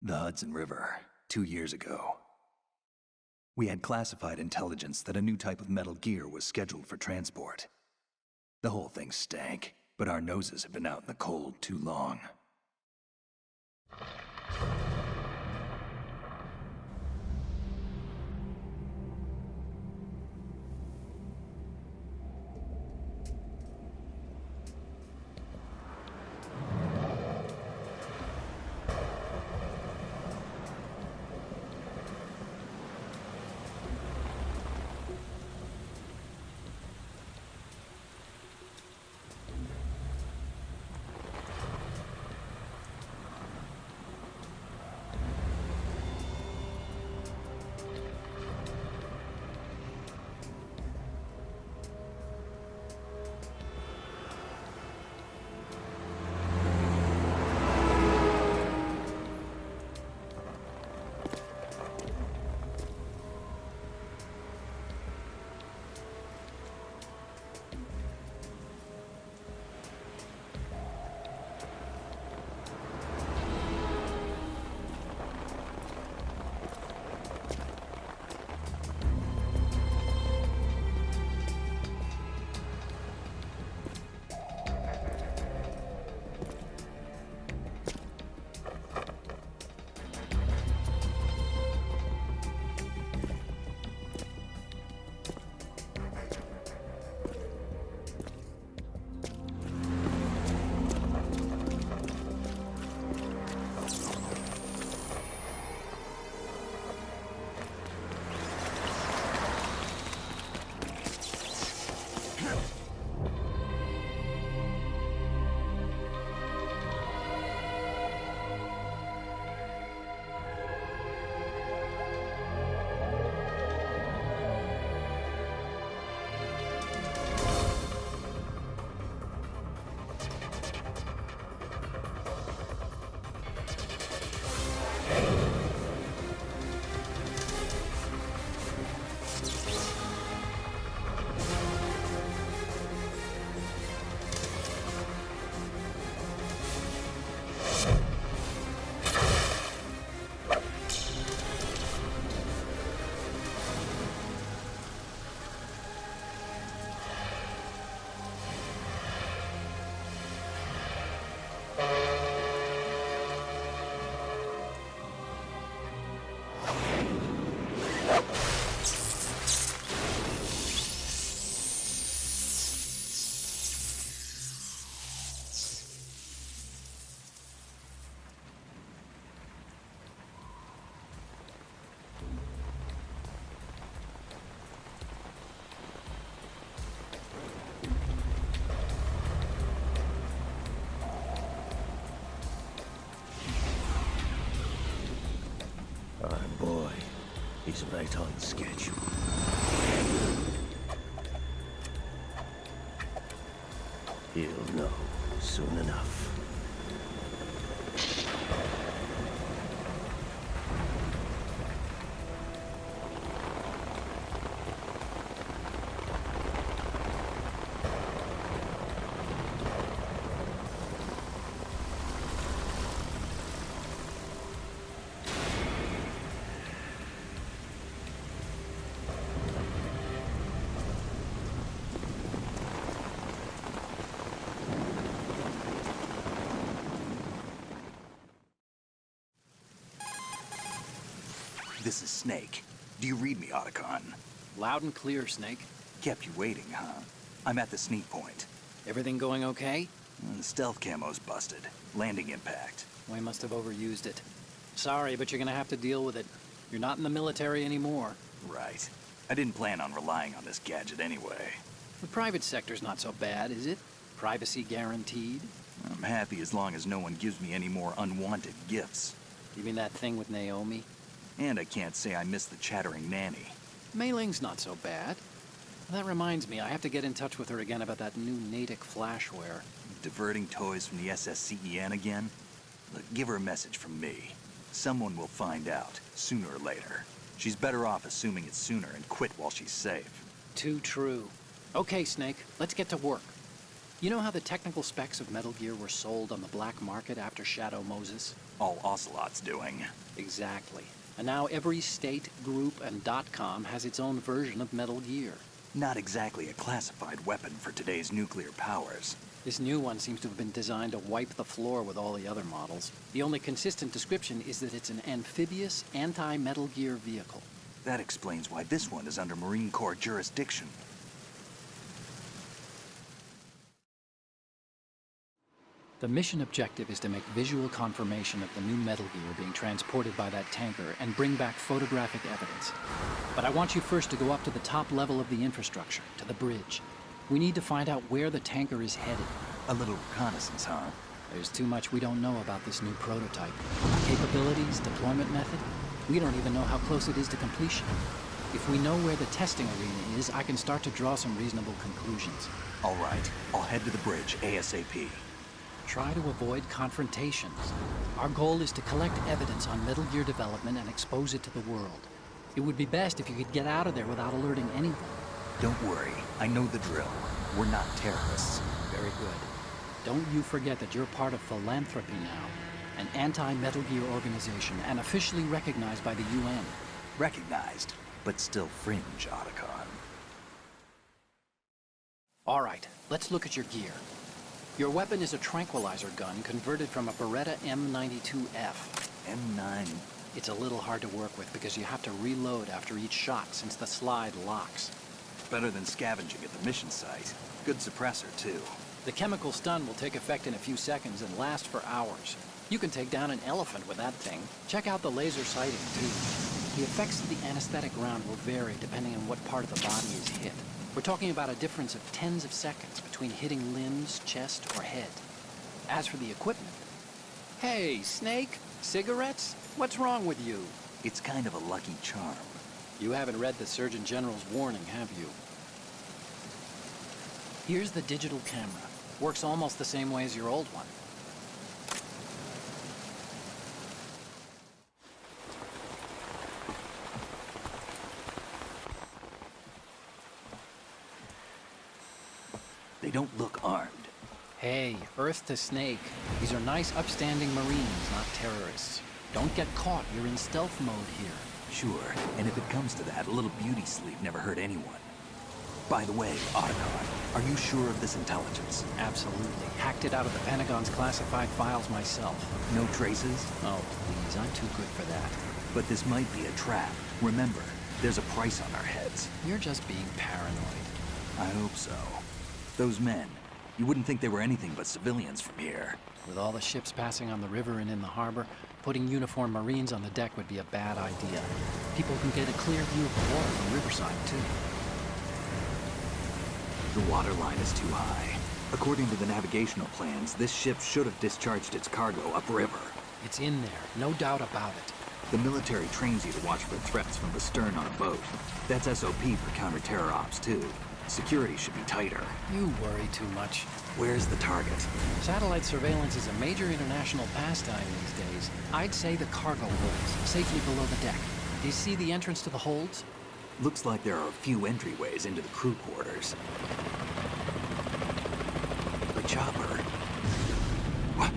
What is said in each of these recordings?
The Hudson River, 2 years ago. We had classified intelligence that a new type of metal gear was scheduled for transport. The whole thing stank, but our noses have been out in the cold too long. Boy, he's right on schedule. He'll know soon enough. This is Snake. Do you read me, Otacon? Loud and clear, Snake. Kept you waiting, huh? I'm at the sneak point. Everything going okay? The stealth camo's busted. Landing impact. We must have overused it. Sorry, but you're gonna have to deal with it. You're not in the military anymore. Right. I didn't plan on relying on this gadget anyway. The private sector's not so bad, is it? Privacy guaranteed? I'm happy as long as no one gives me any more unwanted gifts. You mean that thing with Naomi? And I can't say I miss the chattering nanny. Mei Ling's not so bad. That reminds me, I have to get in touch with her again about that new Natick flashware. Diverting toys from the SSCEN again? Look, give her a message from me. Someone will find out, sooner or later. She's better off assuming it sooner and quit while she's safe. Too true. Okay, Snake, let's get to work. You know how the technical specs of Metal Gear were sold on the black market after Shadow Moses? All Ocelot's doing. Exactly. And now every state, group, and .com has its own version of Metal Gear. Not exactly a classified weapon for today's nuclear powers. This new one seems to have been designed to wipe the floor with all the other models. The only consistent description is that it's an amphibious, anti-Metal Gear vehicle. That explains why this one is under Marine Corps jurisdiction. The mission objective is to make visual confirmation of the new Metal Gear being transported by that tanker and bring back photographic evidence. But I want you first to go up to the top level of the infrastructure, to the bridge. We need to find out where the tanker is headed. A little reconnaissance, huh? There's too much we don't know about this new prototype. Capabilities, deployment method. We don't even know how close it is to completion. If we know where the testing arena is, I can start to draw some reasonable conclusions. All right, I'll head to the bridge ASAP. Try to avoid confrontations. Our goal is to collect evidence on Metal Gear development and expose it to the world. It would be best if you could get out of there without alerting anyone. Don't worry, I know the drill. We're not terrorists. Very good. Don't you forget that you're part of Philanthropy now, an anti-Metal Gear organization and officially recognized by the UN. Recognized, but still fringe, Otacon. All right, let's look at your gear. Your weapon is a tranquilizer gun converted from a Beretta M92F. M9. It's a little hard to work with because you have to reload after each shot since the slide locks. Better than scavenging at the mission site. Good suppressor, too. The chemical stun will take effect in a few seconds and last for hours. You can take down an elephant with that thing. Check out the laser sighting, too. The effects of the anesthetic round will vary depending on what part of the body is hit. We're talking about a difference of tens of seconds between hitting limbs, chest, or head. As for the equipment... Hey, Snake! Cigarettes? What's wrong with you? It's kind of a lucky charm. You haven't read the Surgeon General's warning, have you? Here's the digital camera. Works almost the same way as your old one. They don't look armed. Hey, Earth to Snake. These are nice, upstanding Marines, not terrorists. Don't get caught. You're in stealth mode here. Sure, and if it comes to that, a little beauty sleep never hurt anyone. By the way, Otacon, are you sure of this intelligence? Absolutely. Hacked it out of the Pentagon's classified files myself. No traces? Oh, please, I'm too good for that. But this might be a trap. Remember, there's a price on our heads. You're just being paranoid. I hope so. Those men, you wouldn't think they were anything but civilians from here. With all the ships passing on the river and in the harbor, putting uniformed Marines on the deck would be a bad idea. People can get a clear view of the water from Riverside, too. The water line is too high. According to the navigational plans, this ship should have discharged its cargo upriver. It's in there, no doubt about it. The military trains you to watch for threats from the stern on a boat. That's SOP for counter-terror ops, too. Security should be tighter. You worry too much. Where's the target? Satellite surveillance is a major international pastime these days. I'd say the cargo holds, safely below the deck. Do you see the entrance to the holds? Looks like there are a few entryways into the crew quarters. The chopper. What?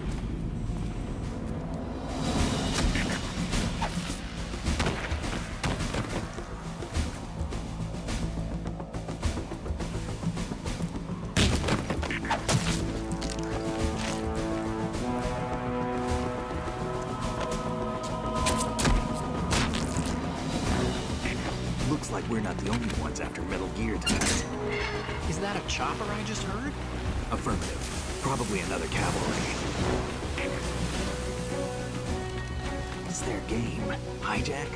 Looks like we're not the only ones after Metal Gear tonight. Is that a chopper I just heard? Affirmative. Probably another cavalry. What's their game? Hijack?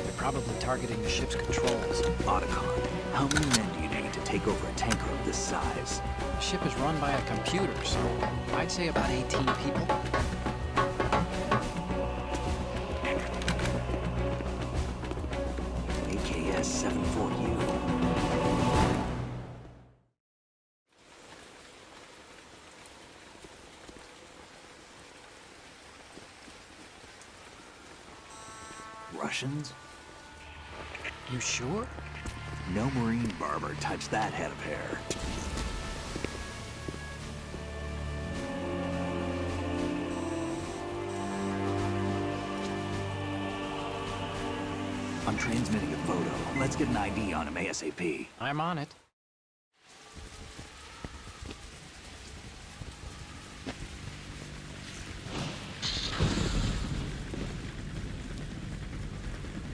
They're probably targeting the ship's controls. Otacon, how many men do you need to take over a tanker of this size? The ship is run by a computer, so I'd say about 18 people. AKS 74U. Russians? You sure? No Marine barber touched that head of hair. I'm transmitting a photo. Let's get an ID on him ASAP. I'm on it.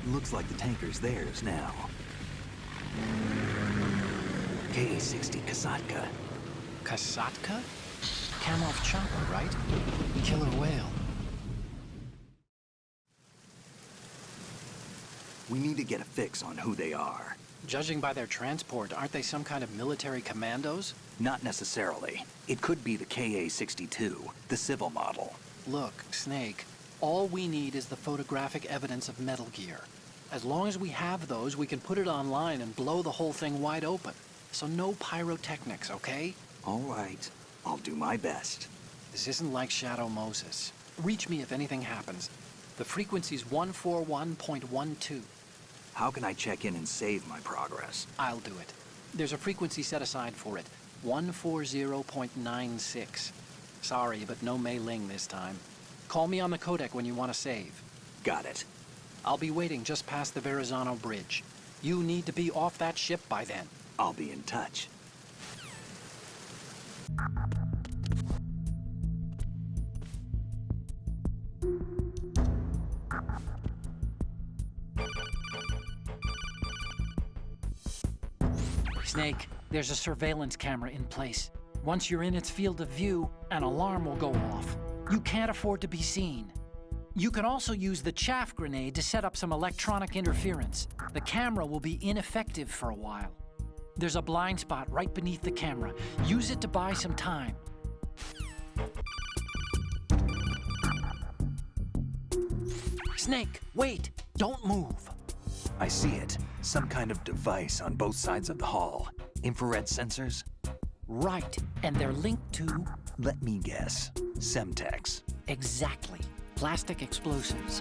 Looks like the tanker's theirs now. Ka-60 Kasatka. Kasatka? Kamarov chopper, right? Killer whale. We need to get a fix on who they are. Judging by their transport, aren't they some kind of military commandos? Not necessarily. It could be the Ka-62, the civil model. Look, Snake, all we need is the photographic evidence of Metal Gear. As long as we have those, we can put it online and blow the whole thing wide open. So no pyrotechnics, okay? All right. I'll do my best. This isn't like Shadow Moses. Reach me if anything happens. The frequency's 141.12. How can I check in and save my progress? I'll do it. There's a frequency set aside for it. 140.96. Sorry, but no Mei Ling this time. Call me on the codec when you want to save. Got it. I'll be waiting just past the Verrazano Bridge. You need to be off that ship by then. I'll be in touch. Snake, there's a surveillance camera in place. Once you're in its field of view, an alarm will go off. You can't afford to be seen. You can also use the chaff grenade to set up some electronic interference. The camera will be ineffective for a while. There's a blind spot right beneath the camera. Use it to buy some time. Snake, wait! Don't move! I see it. Some kind of device on both sides of the hall. Infrared sensors? Right, and they're linked to... Let me guess. Semtex. Exactly. Plastic explosives.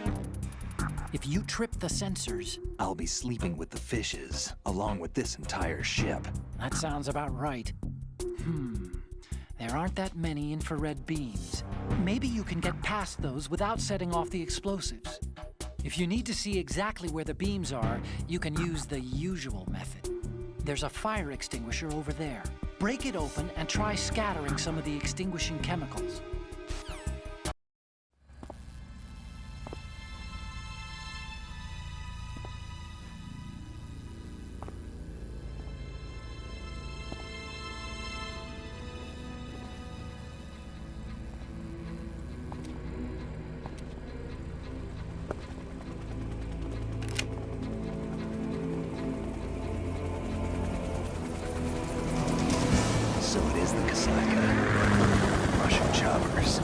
If you trip the sensors... I'll be sleeping with the fishes, along with this entire ship. That sounds about right. There aren't that many infrared beams. Maybe you can get past those without setting off the explosives. If you need to see exactly where the beams are, you can use the usual method. There's a fire extinguisher over there. Break it open and try scattering some of the extinguishing chemicals. So it is the Kasatka. Russian choppers.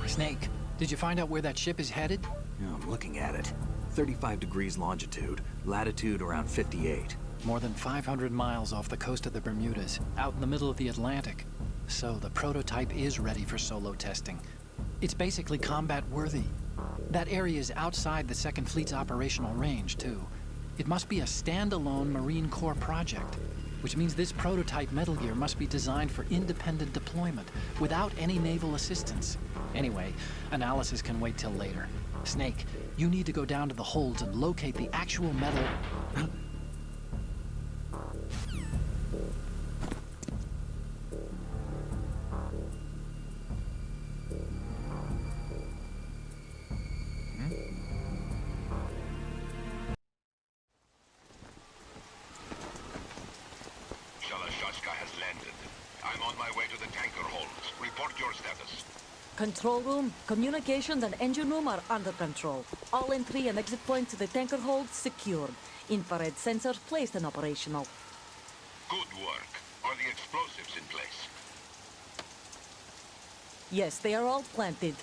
Snake, did you find out where that ship is headed? Yeah, I'm looking at it. 35 degrees longitude, latitude around 58. More than 500 miles off the coast of the Bermudas, out in the middle of the Atlantic. So the prototype is ready for solo testing. It's basically combat-worthy. That area is outside the Second Fleet's operational range, too. It must be a standalone Marine Corps project, which means this prototype Metal Gear must be designed for independent deployment, without any naval assistance. Anyway, analysis can wait till later. Snake, you need to go down to the holds and locate the actual metal... Shalashashka has landed. I'm on my way to the tanker holds. Report your status. Control room, communications, and engine room are under control. All entry and exit points to the tanker hold secured. Infrared sensors placed and operational. Good work. Are the explosives in place? Yes, they are all planted.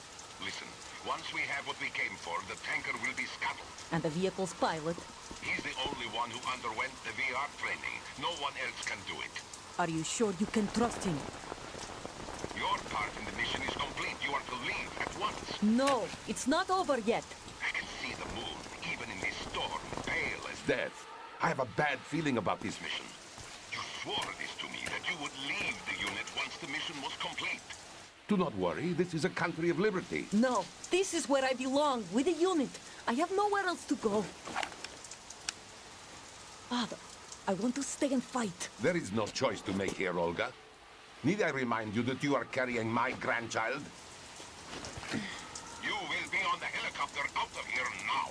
Listen, once we have what we came for, the tanker will be scuttled. And the vehicle's pilot. He's the only one who underwent the VR training. No one else can do it. Are you sure you can trust him? Your part in the mission is complete. You are to leave at once. No, it's not over yet. I can see the moon, even in this storm, pale as death. I have a bad feeling about this mission. You swore this to me, that you would leave the unit once the mission was complete. Do not worry, this is a country of liberty. No, this is where I belong, with the unit. I have nowhere else to go. Father, I want to stay and fight. There is no choice to make here, Olga. Need I remind you that you are carrying my grandchild? You will be on the helicopter out of here now.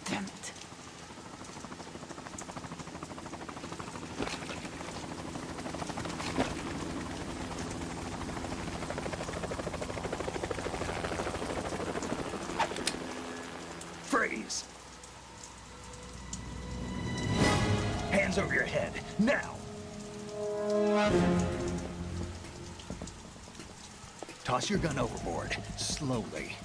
Damn it. Freeze! Hands over your head, now! Toss your gun overboard, slowly.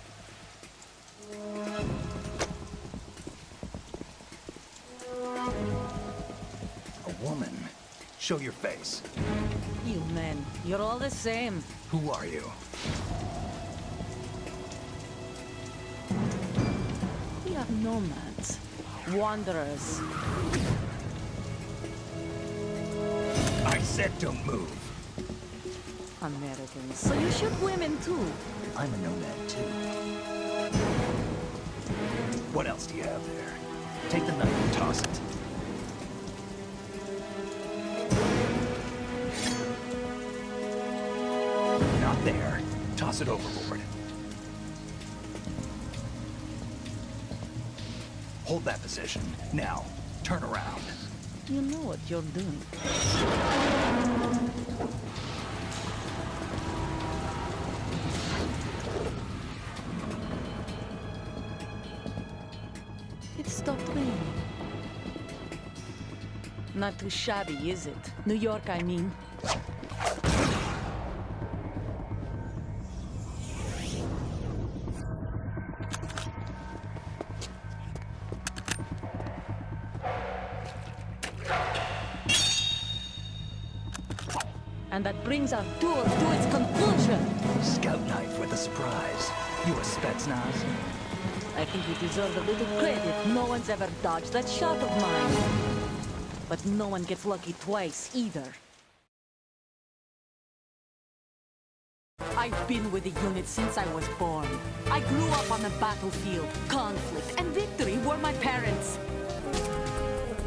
A woman. Show your face. You men, you're all the same. Who are you? We are nomads. Wanderers. I said don't move. Americans. So you shoot women too. I'm a nomad too. What else do you have there? Take the knife and toss it. Not there. Toss it overboard. Hold that position. Now, turn around. You know what you're doing. It stopped raining. Not too shabby, is it? New York, I mean. And that brings our tour to its conclusion. Scout knife with a surprise. You a Spetsnaz? I think you deserve a little credit. No one's ever dodged that shot of mine. But no one gets lucky twice, either. I've been with the unit since I was born. I grew up on the battlefield. Conflict and victory were my parents.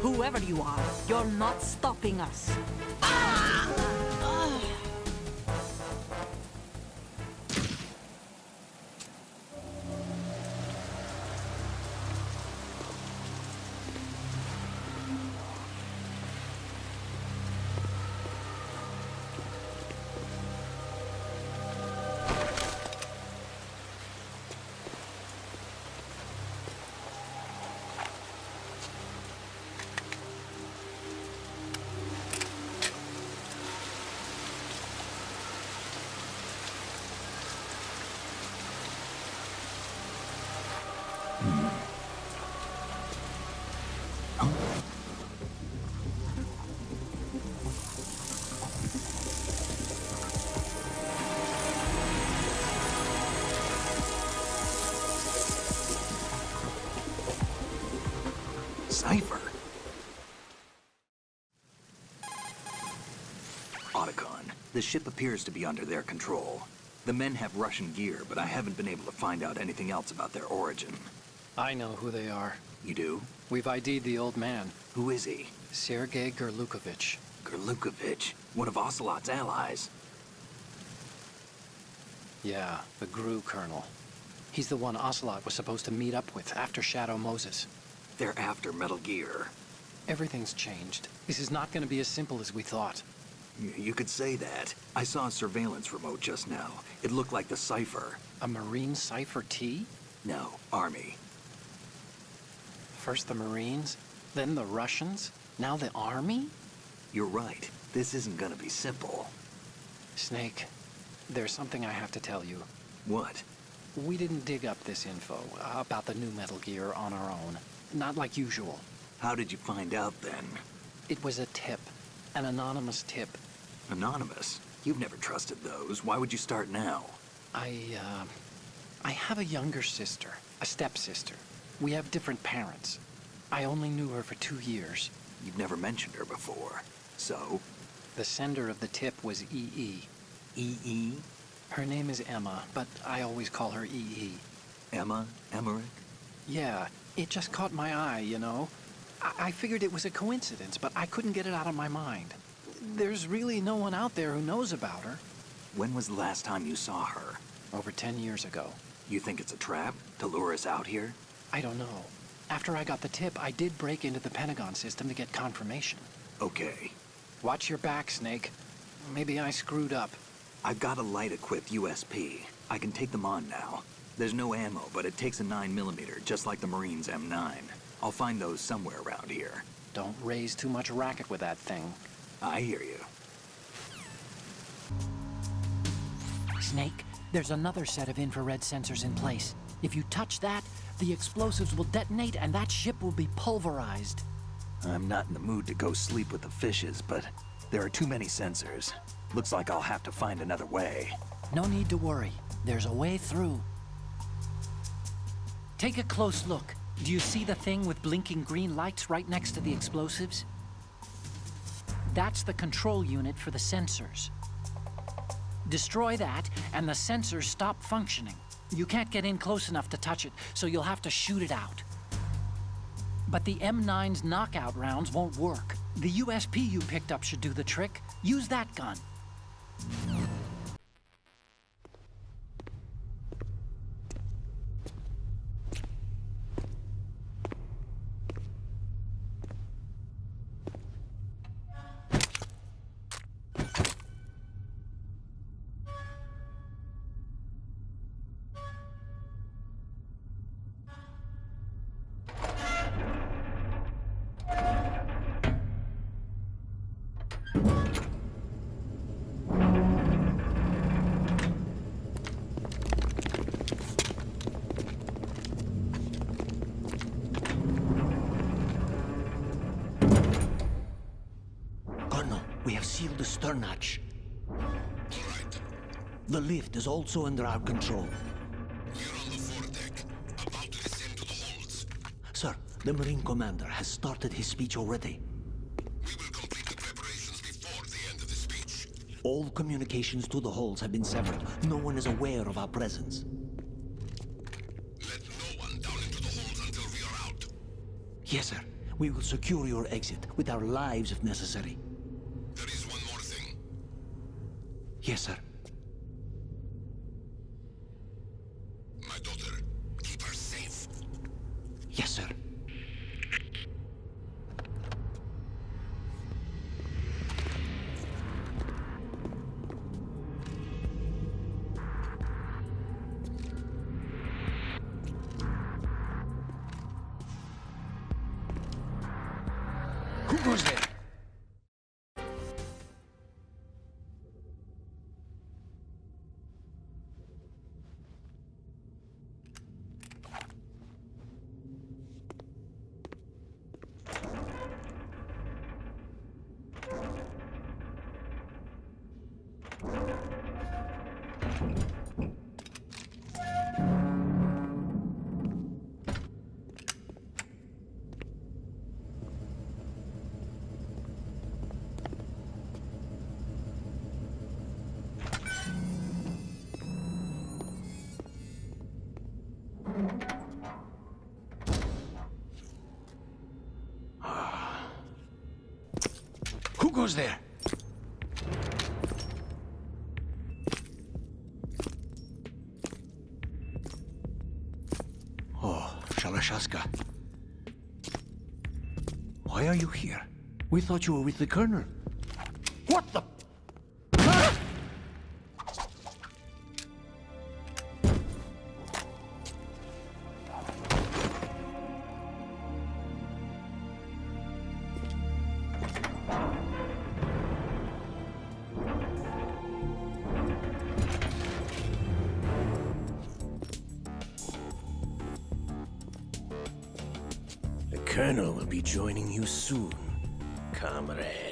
Whoever you are, you're not stopping us. Cipher. Otacon, the ship appears to be under their control. The men have Russian gear, but I haven't been able to find out anything else about their origin. I know who they are. You do? We've ID'd the old man, Who is he? Sergei Gerlukovich. Gerlukovich, one of Ocelot's allies. Yeah, the GRU colonel. He's the one Ocelot was supposed to meet up with after Shadow Moses. They're after Metal Gear. Everything's changed. This is not going to be as simple as we thought. You could say that. I saw a surveillance remote just now. It looked like the Cypher. A Marine Cypher T? No, Army. First the Marines, then the Russians, now the Army? You're right. This isn't gonna be simple. Snake, there's something I have to tell you. What? We didn't dig up this info about the new Metal Gear on our own. Not like usual. How did you find out then? It was a tip. An anonymous tip. Anonymous? You've never trusted those. Why would you start now? I have a younger sister, a stepsister. We have different parents. I only knew her for 2 years. You've never mentioned her before. So? The sender of the tip was EE. EE? Her name is Emma, but I always call her EE. Emma? Emmerich? Yeah, it just caught my eye, you know? I figured it was a coincidence, but I couldn't get it out of my mind. There's really no one out there who knows about her. When was the last time you saw her? Over 10 years ago. You think it's a trap to lure us out here? I don't know. After I got the tip, I did break into the Pentagon system to get confirmation. Okay. Watch your back, Snake. Maybe I screwed up. I've got a light-equipped USP. I can take them on now. There's no ammo, but it takes a 9mm, just like the Marines' M9. I'll find those somewhere around here. Don't raise too much racket with that thing. I hear you. Snake, there's another set of infrared sensors in place. If you touch that, the explosives will detonate and that ship will be pulverized. I'm not in the mood to go sleep with the fishes, but there are too many sensors. Looks like I'll have to find another way. No need to worry. There's a way through. Take a close look. Do you see the thing with blinking green lights right next to the explosives? That's the control unit for the sensors. Destroy that, and the sensors stop functioning. You can't get in close enough to touch it, so you'll have to shoot it out. But the M9's knockout rounds won't work. The USP you picked up should do the trick. Use that gun. Colonel, we have sealed the stern hatch. The lift is also under our control. We're on the foredeck, about to descend to the holds. Sir, the Marine commander has started his speech already. We will complete the preparations before the end of the speech. All communications to the holds have been severed. No one is aware of our presence. Let no one down into the holds until we are out. Yes, sir. We will secure your exit with our lives if necessary. There is one more thing. Yes, sir. My daughter, keep her safe. Yes, sir. Who goes there? Who goes there? Shalashaska. Why are you here? We thought you were with the Colonel. What the... The Colonel will be joining you soon, comrade.